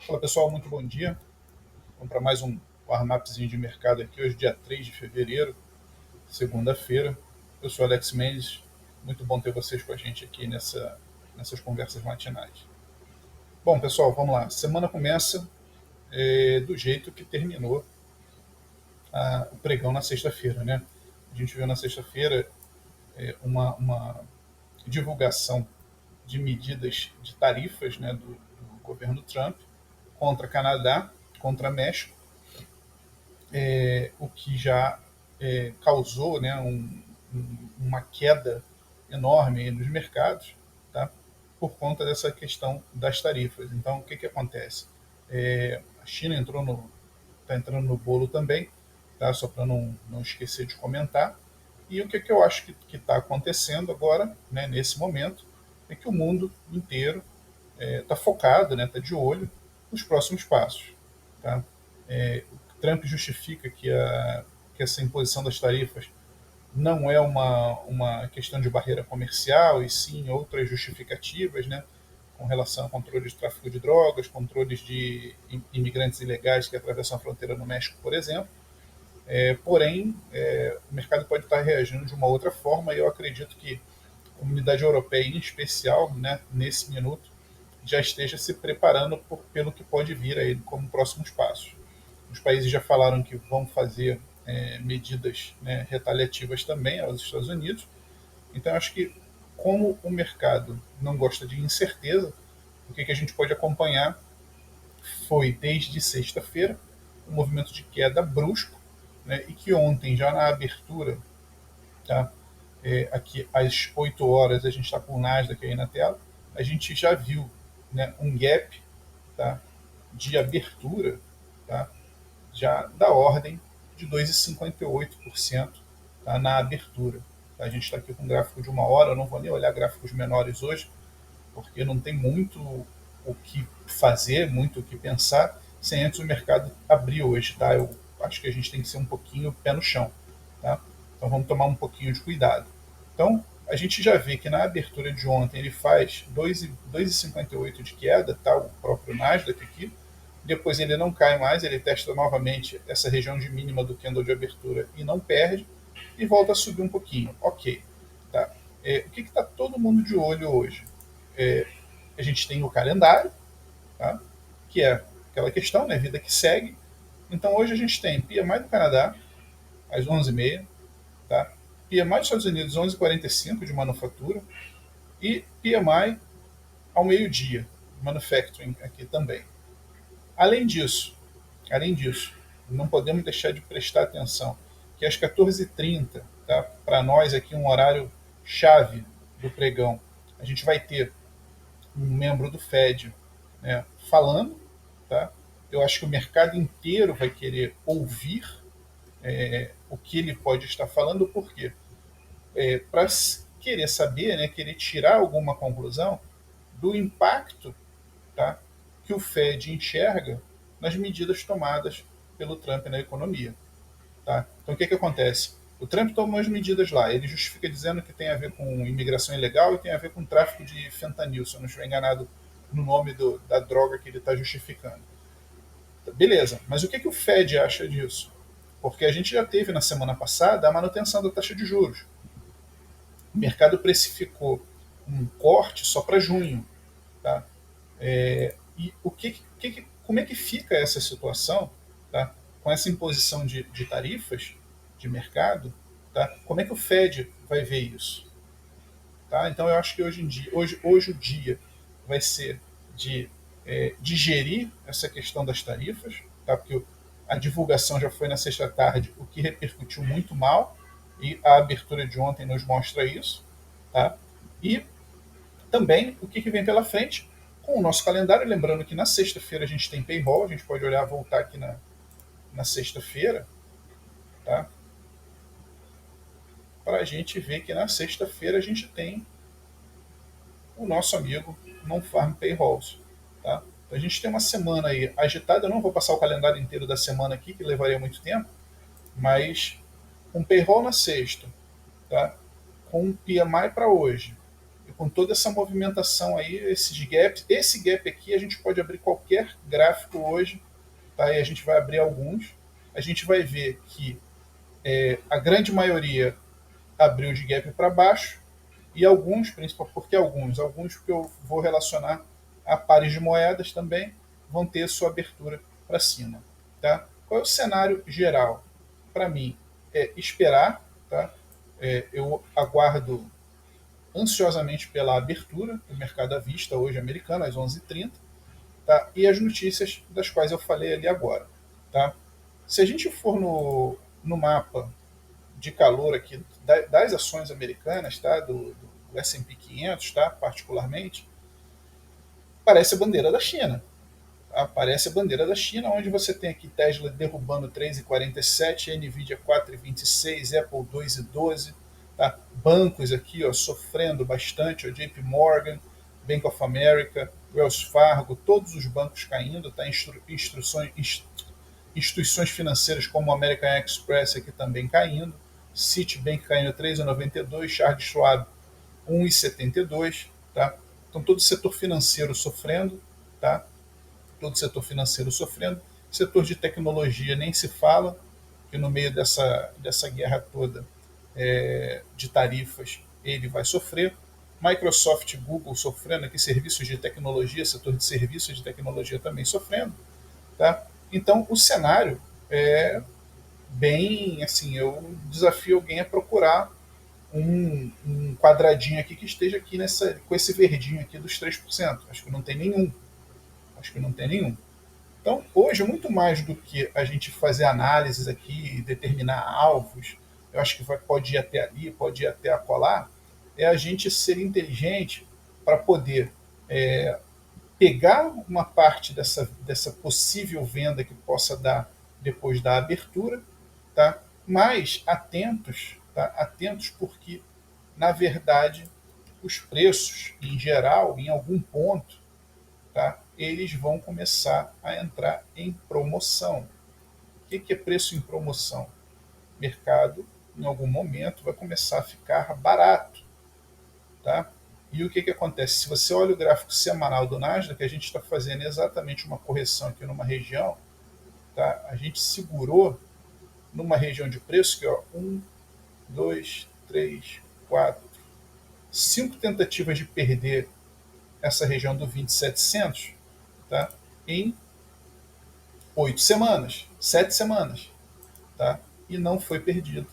Fala pessoal, muito bom dia. Vamos para mais um warm-upzinho de mercado aqui, hoje, dia 3 de fevereiro, segunda-feira. Eu sou Alex Mendes, muito bom ter vocês com a gente aqui nessas conversas matinais. Bom, pessoal, vamos lá. Semana começa do jeito que terminou o pregão na sexta-feira, né? A gente viu na sexta-feira uma divulgação de medidas de tarifas, né, do governo Trump contra Canadá, contra México, o que já causou, né, uma queda enorme nos mercados, tá? Por conta dessa questão das tarifas. Então, o que acontece? A China está entrando no bolo também, tá? Só para não esquecer de comentar. E o que eu acho que está acontecendo agora, né, nesse momento, é que o mundo inteiro está focado, está, né, tá de olho nos próximos passos. Tá? Trump justifica que essa imposição das tarifas não é uma questão de barreira comercial, e sim outras justificativas, né, com relação ao controle de tráfico de drogas, controles de imigrantes ilegais que atravessam a fronteira no México, por exemplo. Porém, o mercado pode estar reagindo de uma outra forma, e eu acredito que a comunidade europeia, em especial, né, nesse minuto, já esteja se preparando pelo que pode vir aí como próximos passos. Os países já falaram que vão fazer medidas, né, retaliativas também aos Estados Unidos. Então, acho que, como o mercado não gosta de incerteza, o que a gente pode acompanhar foi, desde sexta-feira, um movimento de queda brusco, né, e que ontem, já na abertura, tá, aqui às 8 horas, a gente está com o Nasdaq aí na tela, a gente já viu, né, um gap, tá, de abertura, tá, já da ordem de 2,58%, tá, na abertura. Tá? A gente está aqui com um gráfico de uma hora, eu não vou nem olhar gráficos menores hoje, porque não tem muito o que fazer, muito o que pensar, sem antes o mercado abrir hoje. Tá? Eu acho que a gente tem que ser um pouquinho pé no chão. Tá? Então vamos tomar um pouquinho de cuidado. Então, a gente já vê que na abertura de ontem ele faz 2,58 de queda, tá? O próprio Nasdaq aqui. Depois ele não cai mais, ele testa novamente essa região de mínima do candle de abertura e não perde, e volta a subir um pouquinho. Ok. Tá? O que está todo mundo de olho hoje? A gente tem o calendário, tá? Que é aquela questão, né? Vida que segue. Então hoje a gente tem PMI do Canadá, às 11h30, tá? PMI dos Estados Unidos, 11h45 de manufatura, e PMI ao meio-dia, manufacturing aqui também. Além disso, não podemos deixar de prestar atenção que às 14h30, tá, para nós aqui um horário chave do pregão, a gente vai ter um membro do Fed, né, falando. Tá? Eu acho que o mercado inteiro vai querer ouvir o que ele pode estar falando, por quê? Para querer saber, né, querer tirar alguma conclusão do impacto, tá, que o Fed enxerga nas medidas tomadas pelo Trump na economia. Tá? Então, o que acontece? O Trump tomou as medidas lá, ele justifica dizendo que tem a ver com imigração ilegal e tem a ver com tráfico de fentanil, se eu não estiver enganado no nome da droga que ele está justificando. Beleza, mas o que o Fed acha disso? Porque a gente já teve na semana passada a manutenção da taxa de juros. O mercado precificou um corte só para junho. Tá? E como é que fica essa situação, tá? Com essa imposição de tarifas de mercado? Tá? Como é que o Fed vai ver isso? Tá? Então eu acho que hoje o dia vai ser de digerir essa questão das tarifas, tá? Porque a divulgação já foi na sexta-tarde, o que repercutiu muito mal, e a abertura de ontem nos mostra isso. Tá? E também o que vem pela frente com o nosso calendário, lembrando que na sexta-feira a gente tem payroll, a gente pode olhar, voltar aqui na sexta-feira, tá? Para a gente ver que na sexta-feira a gente tem o nosso amigo Non-Farm Payrolls. Tá? Então a gente tem uma semana aí agitada, eu não vou passar o calendário inteiro da semana aqui, que levaria muito tempo, mas com payroll na sexta, tá? Com PMI para hoje, e com toda essa movimentação aí, esses gaps, esse gap aqui a gente pode abrir qualquer gráfico hoje, tá? E a gente vai abrir alguns, a gente vai ver que a grande maioria abriu de gap para baixo e alguns, principalmente porque alguns que eu vou relacionar a pares de moedas também vão ter sua abertura para cima, tá? Qual é o cenário geral? Para mim é esperar, tá? Eu aguardo ansiosamente pela abertura do mercado à vista hoje americano às 11h30, tá? E as notícias das quais eu falei ali agora, tá? Se a gente for no mapa de calor aqui das ações americanas, tá? Do S&P 500, tá? Particularmente, parece a bandeira da China. Aparece a bandeira da China, onde você tem aqui Tesla derrubando 3,47, Nvidia 4,26, Apple 2,12, tá? Bancos aqui ó, sofrendo bastante, ó, JP Morgan, Bank of America, Wells Fargo, todos os bancos caindo, tá? Instituições financeiras como American Express aqui também caindo, Citibank caindo 3,92, Charles Schwab 1,72, tá? Então todo o setor financeiro sofrendo, tá? Todo o setor financeiro sofrendo, setor de tecnologia nem se fala, que no meio dessa guerra toda de tarifas ele vai sofrer. Microsoft e Google sofrendo aqui, serviços de tecnologia, setor de serviços de tecnologia também sofrendo. Tá? Então o cenário é bem assim, eu desafio alguém a procurar um quadradinho aqui que esteja aqui com esse verdinho aqui dos 3%. Acho que não tem nenhum. Acho que não tem nenhum. Então, hoje, muito mais do que a gente fazer análises aqui, determinar alvos, eu acho que pode ir até ali, pode ir até acolá, é a gente ser inteligente para poder pegar uma parte dessa possível venda que possa dar depois da abertura, tá? Mas atentos, tá? Atentos porque, na verdade, os preços, em geral, em algum ponto, tá? Eles vão começar a entrar em promoção. O que é preço em promoção? O mercado, em algum momento, vai começar a ficar barato. Tá? E o que acontece? Se você olha o gráfico semanal do Nasdaq, a gente está fazendo exatamente uma correção aqui numa região. Tá? A gente segurou numa região de preço que ó, 1, 2, 3, 4, 5 tentativas de perder essa região do 20.700, tá? Em 8 semanas, 7 semanas, tá? E não foi perdido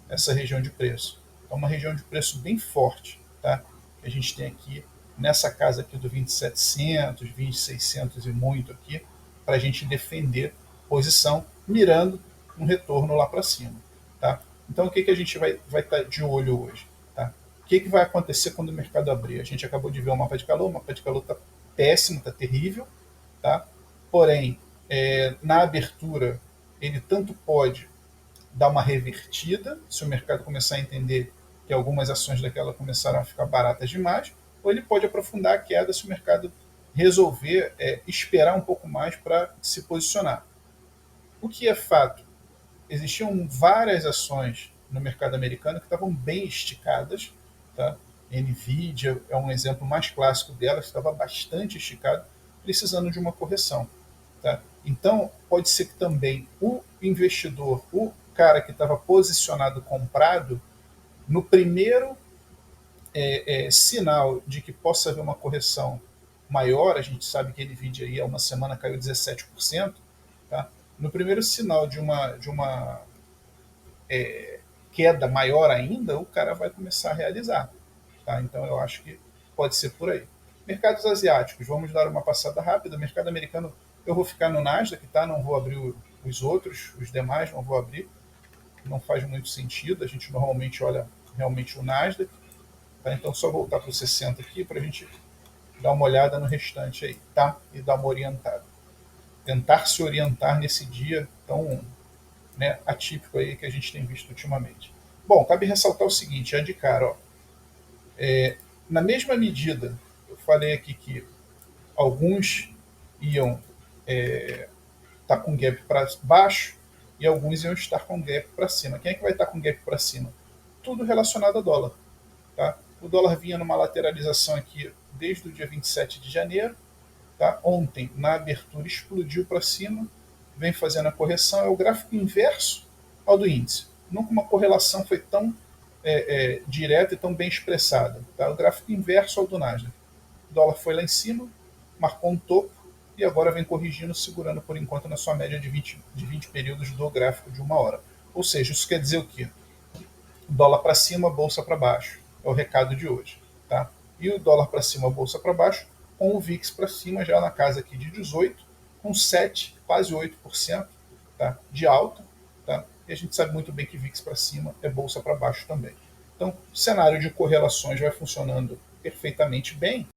essa região de preço. É uma região de preço bem forte, tá? Que a gente tem aqui nessa casa aqui do 20.700, 20.600 e muito aqui, para a gente defender posição, mirando um retorno lá para cima, tá? Então o que a gente vai estar de olho hoje, tá? O que vai acontecer quando o mercado abrir? A gente acabou de ver o mapa de calor está péssimo, está terrível, tá? Porém, na abertura, ele tanto pode dar uma revertida, se o mercado começar a entender que algumas ações daquela começaram a ficar baratas demais, ou ele pode aprofundar a queda se o mercado resolver esperar um pouco mais para se posicionar. O que é fato? Existiam várias ações no mercado americano que estavam bem esticadas, tá? Nvidia é um exemplo mais clássico delas, estava bastante esticado, precisando de uma correção. Tá? Então, pode ser que também o investidor, o cara que estava posicionado comprado, no primeiro sinal de que possa haver uma correção maior, a gente sabe que a Nvidia aí há uma semana caiu 17%, tá? No primeiro sinal de uma queda maior ainda, o cara vai começar a realizar. Tá? Então eu acho que pode ser por aí. Mercados asiáticos, vamos dar uma passada rápida. Mercado americano, eu vou ficar no Nasdaq, tá? Não vou abrir os outros, os demais não vou abrir. Não faz muito sentido. A gente normalmente olha realmente o Nasdaq. Tá? Então só voltar para o 60 aqui para a gente dar uma olhada no restante aí, tá? E dar uma orientada. Tentar se orientar nesse dia tão atípico aí que a gente tem visto ultimamente. Bom, cabe ressaltar o seguinte, já de cara, ó, na mesma medida, eu falei aqui que alguns iam estar com gap para baixo e alguns iam estar com gap para cima. Quem é que vai estar com gap para cima? Tudo relacionado a dólar. Tá? O dólar vinha numa lateralização aqui desde o dia 27 de janeiro. Tá? Ontem, na abertura, explodiu para cima, vem fazendo a correção. É o gráfico inverso ao do índice. Nunca uma correlação foi tão direta e tão bem expressada. Tá? O gráfico inverso ao do Nasdaq. O dólar foi lá em cima, marcou um topo e agora vem corrigindo, segurando por enquanto na sua média de 20 períodos do gráfico de uma hora. Ou seja, isso quer dizer o quê? Dólar para cima, bolsa para baixo. É o recado de hoje. Tá? E o dólar para cima, bolsa para baixo, com o VIX para cima, já na casa aqui de 18, com 7, quase 8%, tá? De alta. Tá? E a gente sabe muito bem que VIX para cima é bolsa para baixo também. Então, o cenário de correlações vai funcionando perfeitamente bem,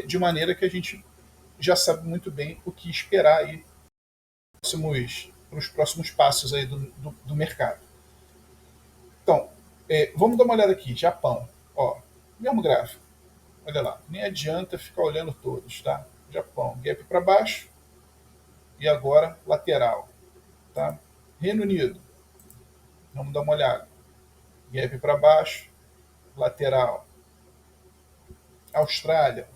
de maneira que a gente já sabe muito bem o que esperar aí para os próximos passos aí do mercado. Então, vamos dar uma olhada aqui. Japão. Ó, mesmo gráfico. Olha lá. Nem adianta ficar olhando todos, tá? Japão. Gap para baixo. E agora lateral. Tá? Reino Unido. Vamos dar uma olhada. Gap para baixo. Lateral. Austrália.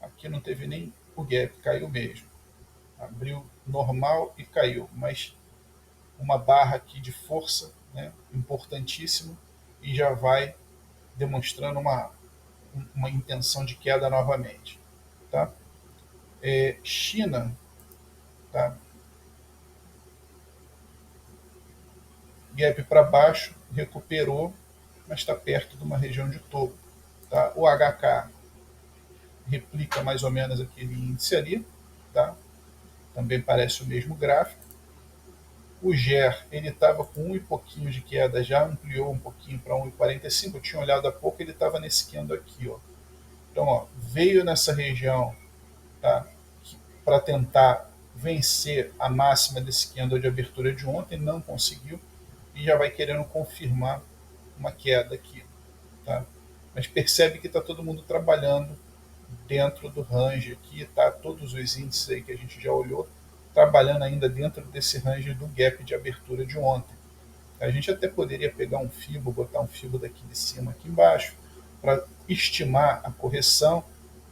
Aqui não teve nem o gap. Caiu mesmo. Abriu normal e caiu. Mas uma barra aqui de força, né? Importantíssima. E já vai demonstrando uma intenção de queda novamente. Tá? China, tá? Gap para baixo, recuperou, mas está perto de uma região de topo. Tá? O HK replica mais ou menos aquele índice ali, tá? Também parece o mesmo gráfico. O GER, ele estava com um e pouquinho de queda, já ampliou um pouquinho para 1,45. Eu tinha olhado há pouco, ele estava nesse candle aqui. Ó. Então, ó, veio nessa região, tá? Para tentar vencer a máxima desse candle de abertura de ontem, não conseguiu e já vai querendo confirmar uma queda aqui. Tá? Mas percebe que está todo mundo trabalhando dentro do range aqui, tá? Todos os índices aí que a gente já olhou, trabalhando ainda dentro desse range do gap de abertura de ontem. A gente até poderia pegar um FIBO, botar um FIBO daqui de cima aqui embaixo, para estimar a correção,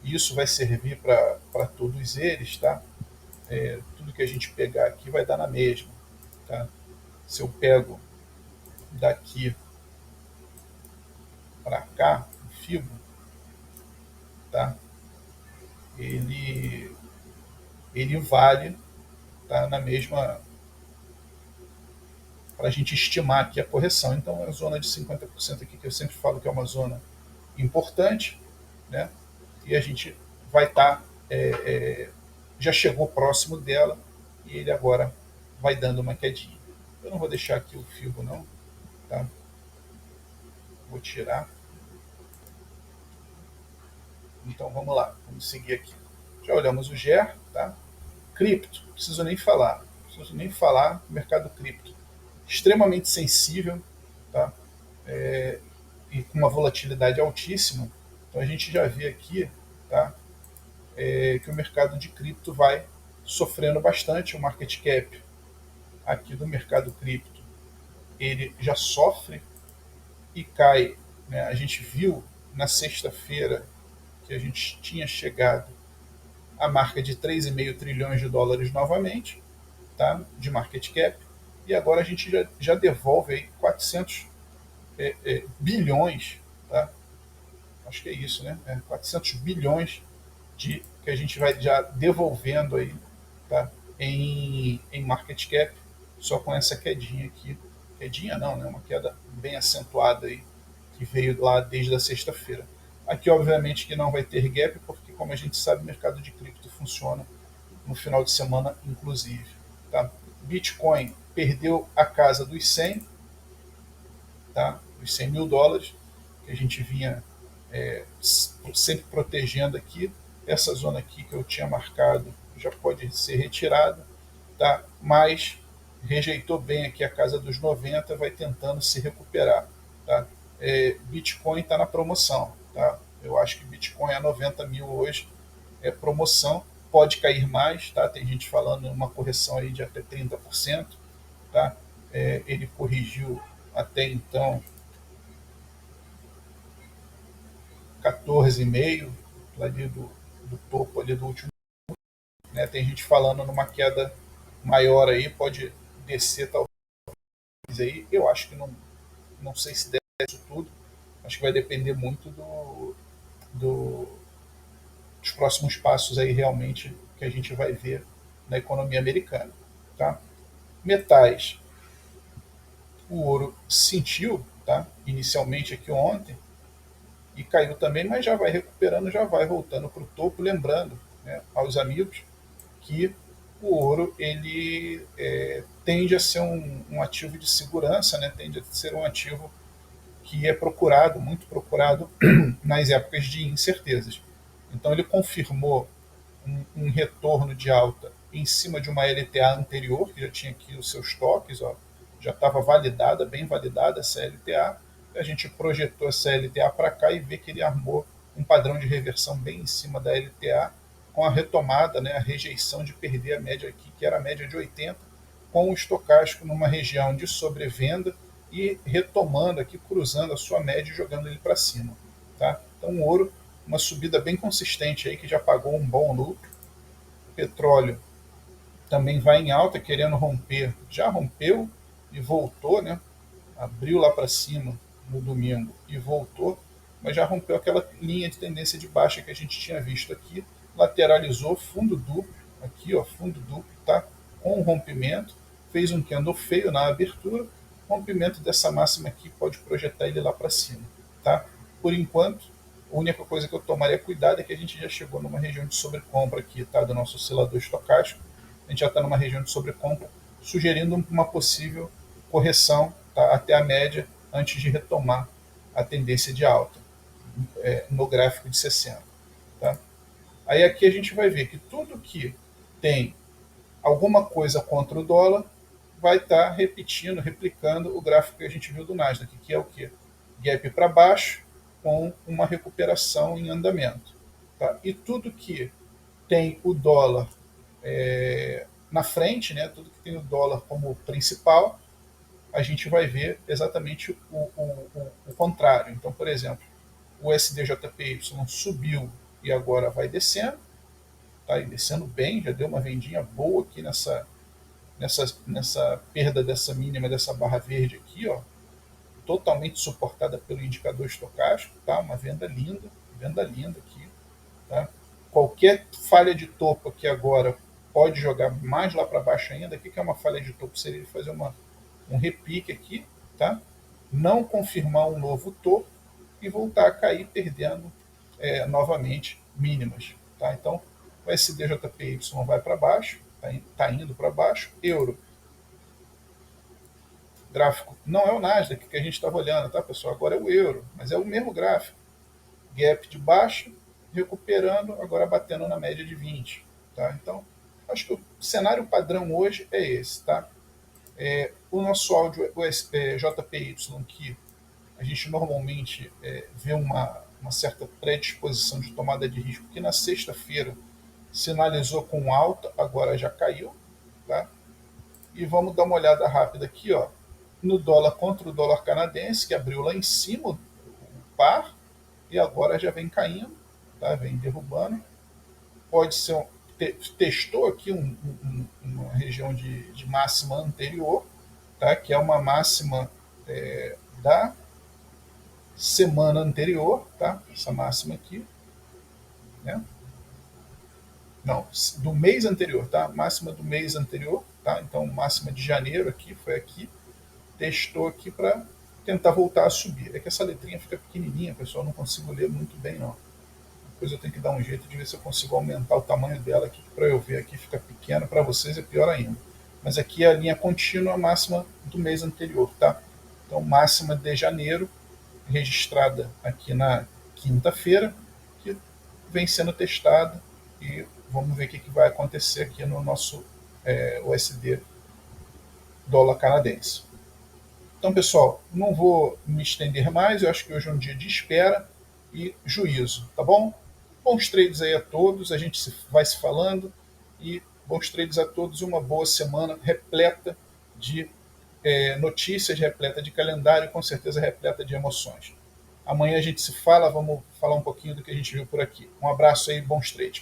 e isso vai servir para todos eles, tá? Tudo que a gente pegar aqui vai dar na mesma. Tá? Se eu pego daqui para cá, o FIBO, tá? ele, ele vale, tá? Na mesma, para a gente estimar aqui a correção. Então, a zona de 50% aqui, que eu sempre falo que é uma zona importante, né? E a gente vai estar, já chegou próximo dela, e ele agora vai dando uma quedinha. Eu não vou deixar aqui o FIBO, não. Tá? Vou tirar. Então vamos lá, vamos seguir aqui. Já olhamos o GER, tá? Cripto, preciso nem falar. Preciso nem falar do mercado cripto. Extremamente sensível, tá? E com uma volatilidade altíssima. Então a gente já vê aqui, tá? Que o mercado de cripto vai sofrendo bastante. O market cap aqui do mercado cripto, ele já sofre e cai. Né? A gente viu na sexta-feira que a gente tinha chegado à marca de 3,5 trilhões de dólares novamente, tá? De market cap, e agora a gente já devolve aí 400 bilhões, tá? Acho que é isso, né? 400 bilhões que a gente vai já devolvendo aí, tá? Em market cap, só com essa quedinha aqui. Quedinha não, né? Uma queda bem acentuada aí, que veio lá desde a sexta-feira. Aqui, obviamente, que não vai ter gap, porque, como a gente sabe, o mercado de cripto funciona no final de semana, inclusive. Tá? Bitcoin perdeu a casa dos 100, tá? Os 100 mil dólares, que a gente vinha sempre protegendo aqui. Essa zona aqui que eu tinha marcado já pode ser retirada, tá? Mas rejeitou bem aqui a casa dos 90, vai tentando se recuperar. Tá? Bitcoin está na promoção. Tá? Eu acho que Bitcoin a 90 mil hoje é promoção, pode cair mais, tá? Tem gente falando em uma correção aí de até 30%. Tá? Ele corrigiu até então 14,5 ali do topo ali do último, né? Tem gente falando numa queda maior aí, pode descer talvez aí. Eu acho que não sei se desce tudo. Acho que vai depender muito do, dos próximos passos aí realmente que a gente vai ver na economia americana, tá? Metais, o ouro sentiu, tá? Inicialmente aqui ontem e caiu também, mas já vai recuperando, já vai voltando para o topo, lembrando, né, aos amigos que o ouro ele tende a ser um ativo de segurança, né? Tende a ser um ativo que é procurado, muito procurado nas épocas de incertezas. Então ele confirmou um retorno de alta em cima de uma LTA anterior, que já tinha aqui os seus toques, ó, já estava validada, bem validada essa LTA. A gente projetou essa LTA para cá e vê que ele armou um padrão de reversão bem em cima da LTA, com a retomada, né, a rejeição de perder a média aqui, que era a média de 80, com o estocástico numa região de sobrevenda e retomando aqui, cruzando a sua média e jogando ele para cima. Tá? Então o ouro, uma subida bem consistente aí, que já pagou um bom lucro. Petróleo também vai em alta, querendo romper. Já rompeu e voltou, né? Abriu lá para cima no domingo e voltou, mas já rompeu aquela linha de tendência de baixa que a gente tinha visto aqui, lateralizou, fundo duplo, aqui ó, fundo duplo, tá? Com um rompimento, fez um candle feio na abertura, rompimento dessa máxima aqui pode projetar ele lá para cima, tá? Por enquanto, a única coisa que eu tomaria cuidado é que a gente já chegou numa região de sobrecompra aqui, tá? Do nosso oscilador estocástico, a gente já está numa região de sobrecompra, sugerindo uma possível correção, tá, até a média antes de retomar a tendência de alta no gráfico de 60. Tá? Aí aqui a gente vai ver que tudo que tem alguma coisa contra o dólar vai estar repetindo, replicando o gráfico que a gente viu do Nasdaq, que é o quê? Gap para baixo com uma recuperação em andamento. Tá? E tudo que tem o dólar na frente, né, tudo que tem o dólar como principal, a gente vai ver exatamente o contrário. Então, por exemplo, o SDJPY subiu e agora vai descendo, tá? E descendo bem, já deu uma vendinha boa aqui nessa perda dessa mínima, dessa barra verde aqui, ó, totalmente suportada pelo indicador estocástico, tá? Uma venda linda aqui, tá? Qualquer falha de topo aqui agora pode jogar mais lá para baixo ainda. O que é uma falha de topo? Seria fazer um repique aqui, tá? Não confirmar um novo topo e voltar a cair perdendo novamente mínimas. Tá? Então o SDJPY vai para baixo, tá indo para baixo. Euro, gráfico, não é o Nasdaq que a gente estava olhando, tá, pessoal? Agora é o euro, mas é o mesmo gráfico. Gap de baixo, recuperando, agora batendo na média de 20. Tá? Então, acho que o cenário padrão hoje é esse. Tá? O nosso áudio o JPY, que a gente normalmente vê uma certa predisposição de tomada de risco, que na sexta-feira sinalizou com alta, agora já caiu. Tá? E vamos dar uma olhada rápida aqui, ó, no dólar contra o dólar canadense, que abriu lá em cima o par e agora já vem caindo, tá? Vem derrubando. Pode ser testou aqui uma região de máxima anterior, tá? Que é uma máxima da semana anterior, tá? Essa máxima aqui, né? Não, do mês anterior, tá? Máxima do mês anterior, tá? Então máxima de janeiro aqui foi aqui, testou aqui para tentar voltar a subir. É que essa letrinha fica pequenininha, pessoal, não consigo ler muito bem não. Depois eu tenho que dar um jeito de ver se eu consigo aumentar o tamanho dela aqui para eu ver aqui, fica pequena, para vocês é pior ainda. Mas aqui é a linha contínua máxima do mês anterior, tá? Então máxima de janeiro, registrada aqui na quinta-feira, que vem sendo testada e vamos ver o que vai acontecer aqui no nosso USD dólar canadense. Então, pessoal, não vou me estender mais, eu acho que hoje é um dia de espera e juízo, tá bom? Bons trades aí a todos, a gente vai se falando e bons trades a todos e uma boa semana repleta de notícias, repleta de calendário e com certeza repleta de emoções. Amanhã a gente se fala, vamos falar um pouquinho do que a gente viu por aqui. Um abraço aí, bons trades.